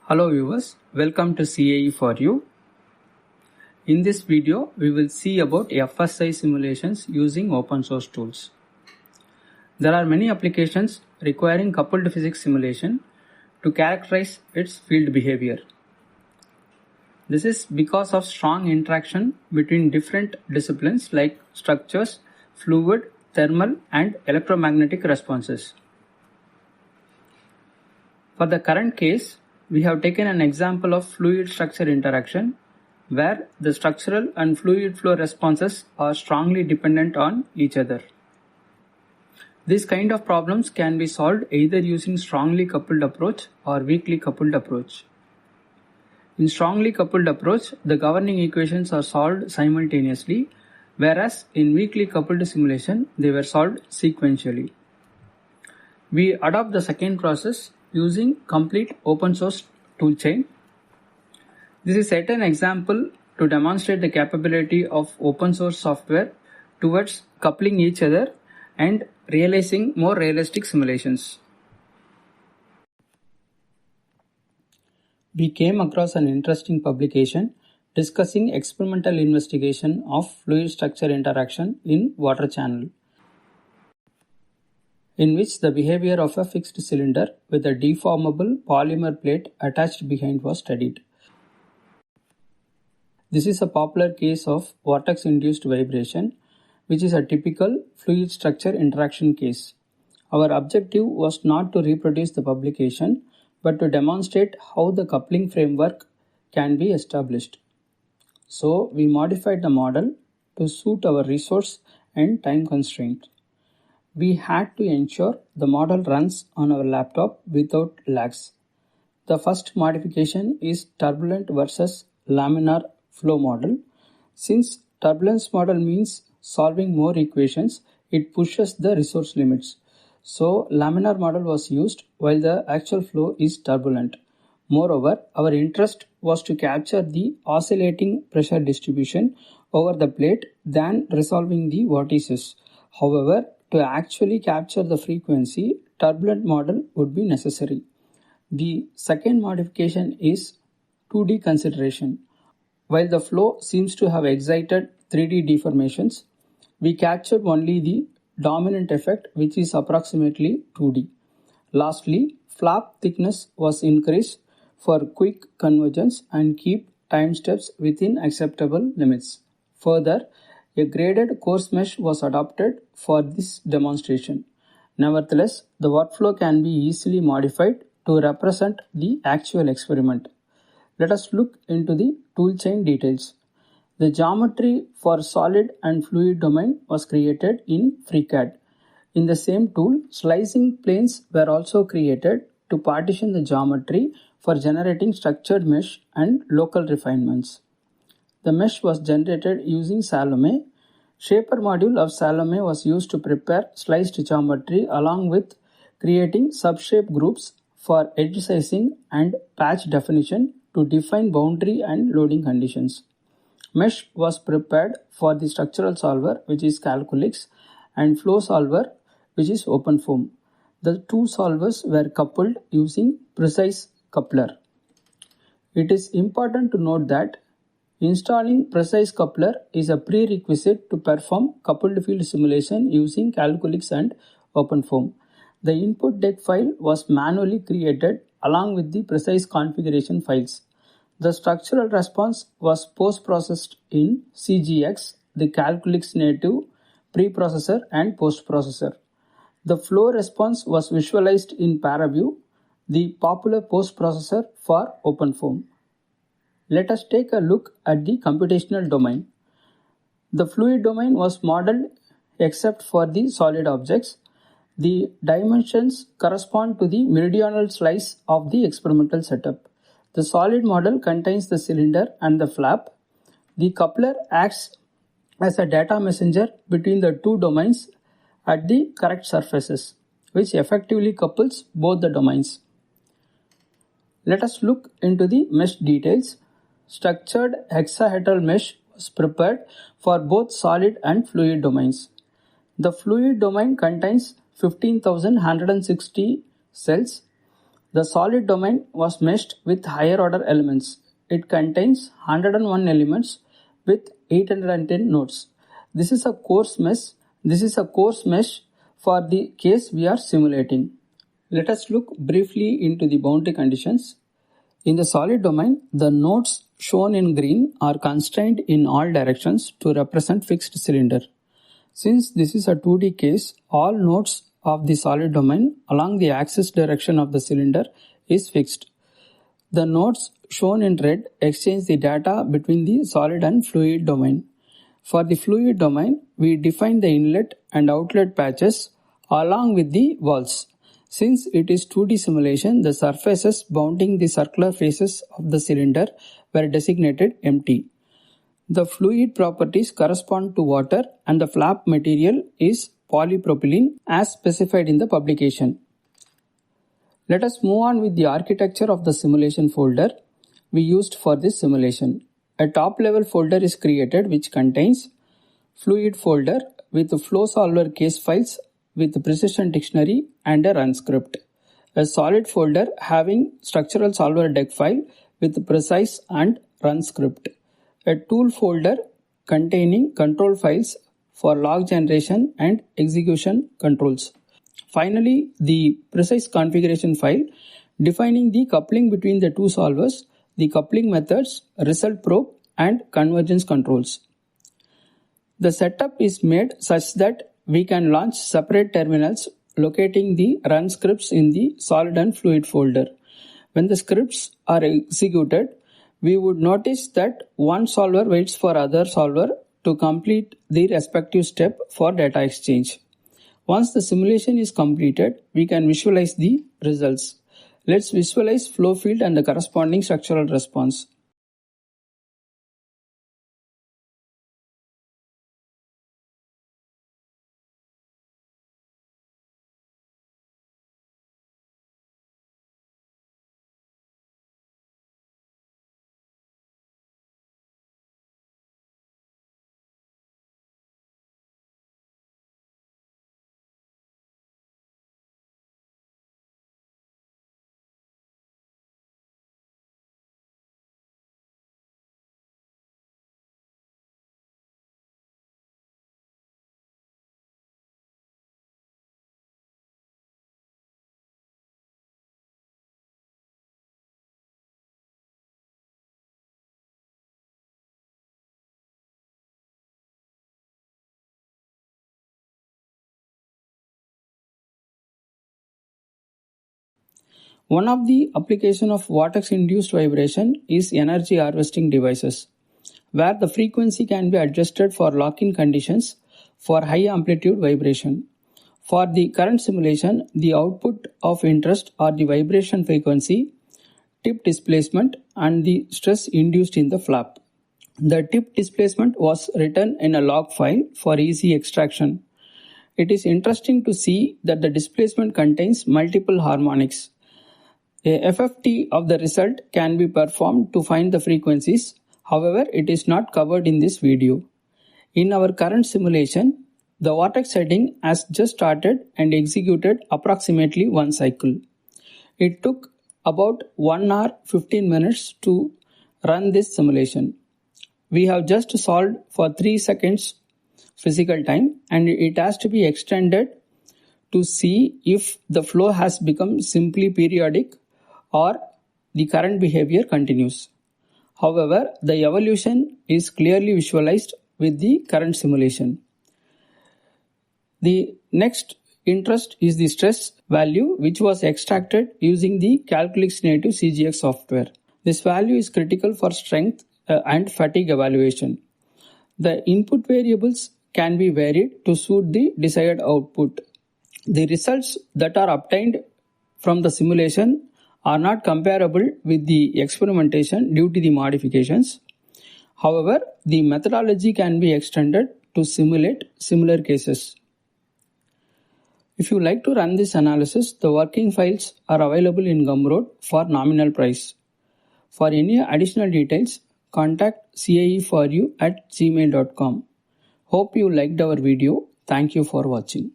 Hello viewers, welcome to CAE for you. In this video, we will see about FSI simulations using open source tools. There are many applications requiring coupled physics simulation to characterize its field behavior. This is because of strong interaction between different disciplines like structures, fluid, thermal, and electromagnetic responses. For the current case, we have taken an example of fluid-structure interaction where the structural and fluid flow responses are strongly dependent on each other. These kind of problems can be solved either using strongly coupled approach or weakly coupled approach. In strongly coupled approach, the governing equations are solved simultaneously, whereas in weakly coupled simulation, they were solved sequentially. We adopt the second process using complete open source toolchain. This is yet an example to demonstrate the capability of open source software towards coupling each other and realizing more realistic simulations. We came across an interesting publication discussing experimental investigation of fluid structure interaction in water channel, in which the behavior of a fixed cylinder with a deformable polymer plate attached behind was studied. This is a popular case of vortex-induced vibration, which is a typical fluid structure interaction case. Our objective was not to reproduce the publication, but to demonstrate how the coupling framework can be established. So, we modified the model to suit our resource and time constraint. We had to ensure the model runs on our laptop without lags. The first modification is turbulent versus laminar flow model. Since turbulence model means solving more equations, it pushes the resource limits. So laminar model was used while the actual flow is turbulent. Moreover, our interest was to capture the oscillating pressure distribution over the plate than resolving the vortices. However, to actually capture the frequency, turbulent model would be necessary. The second modification is 2D consideration. While the flow seems to have excited 3D deformations, we captured only the dominant effect, which is approximately 2D. Lastly, flap thickness was increased for quick convergence and keep time steps within acceptable limits. Further, a graded coarse mesh was adopted for this demonstration. Nevertheless, the workflow can be easily modified to represent the actual experiment. Let us look into the toolchain details. The geometry for solid and fluid domain was created in FreeCad. In the same tool, slicing planes were also created to partition the geometry for generating structured mesh and local refinements. The mesh was generated using Salome. Shaper module of Salome was used to prepare sliced geometry along with creating subshape groups for edge sizing and patch definition to define boundary and loading conditions. Mesh was prepared for the structural solver, which is Calculix, and flow solver, which is OpenFoam. The two solvers were coupled using PreCICE coupler. It is important to note that installing PreCICE coupler is a prerequisite to perform coupled field simulation using Calculix and OpenFoam. The input deck file was manually created along with the PreCICE configuration files. The structural response was post-processed in CGX, the Calculix native preprocessor and postprocessor. The flow response was visualized in ParaView, the popular postprocessor for OpenFoam. Let us take a look at the computational domain. The fluid domain was modeled except for the solid objects. The dimensions correspond to the meridional slice of the experimental setup. The solid model contains the cylinder and the flap. The coupler acts as a data messenger between the two domains at the correct surfaces, which effectively couples both the domains. Let us look into the mesh details. Structured hexahedral mesh was prepared for both solid and fluid domains. The fluid domain contains 15,160 cells. The solid domain was meshed with higher order elements. It contains 101 elements with 810 nodes. This is a coarse mesh for the case we are simulating. Let us look briefly into the boundary conditions. In the solid domain, the nodes shown in green are constrained in all directions to represent fixed cylinder. Since this is a 2D case, all nodes of the solid domain along the axis direction of the cylinder is fixed. The nodes shown in red exchange the data between the solid and fluid domain. For the fluid domain, we define the inlet and outlet patches along with the walls. Since it is 2D simulation, the surfaces bounding the circular faces of the cylinder were designated empty. The fluid properties correspond to water and the flap material is polypropylene as specified in the publication. Let us move on with the architecture of the simulation folder we used for this simulation. A top-level folder is created which contains fluid folder with flow solver case files with precision dictionary and a run script. A solid folder having structural solver deck file with PreCICE and run script. A tool folder containing control files for log generation and execution controls. Finally, the PreCICE configuration file defining the coupling between the two solvers, the coupling methods, result probe, and convergence controls. The setup is made such that we can launch separate terminals locating the run scripts in the solid and fluid folder. When the scripts are executed, we would notice that one solver waits for other solver to complete the respective step for data exchange. Once the simulation is completed, we can visualize the results. Let's visualize flow field and the corresponding structural response. One of the applications of Vortex-induced vibration is energy harvesting devices, where the frequency can be adjusted for lock-in conditions for high amplitude vibration. For the current simulation, the output of interest are the vibration frequency, tip displacement, and the stress induced in the flap. The tip displacement was written in a log file for easy extraction. It is interesting to see that the displacement contains multiple harmonics. A FFT of the result can be performed to find the frequencies. However, it is not covered in this video. In our current simulation, the Vortex setting has just started and executed approximately one cycle. It took about 1 hour 15 minutes to run this simulation. We have just solved for 3 seconds physical time and it has to be extended to see if the flow has become simply periodic or the current behavior continues. However, the evolution is clearly visualized with the current simulation. The next interest is the stress value, which was extracted using the Calculix native CGX software. This value is critical for strength and fatigue evaluation. The input variables can be varied to suit the desired output. The results that are obtained from the simulation are not comparable with the experimentation due to the modifications. However, the methodology can be extended to simulate similar cases. If you like to run this analysis, the working files are available in Gumroad for nominal price. For any additional details, contact caeforyou@gmail.com. Hope you liked our video. Thank you for watching.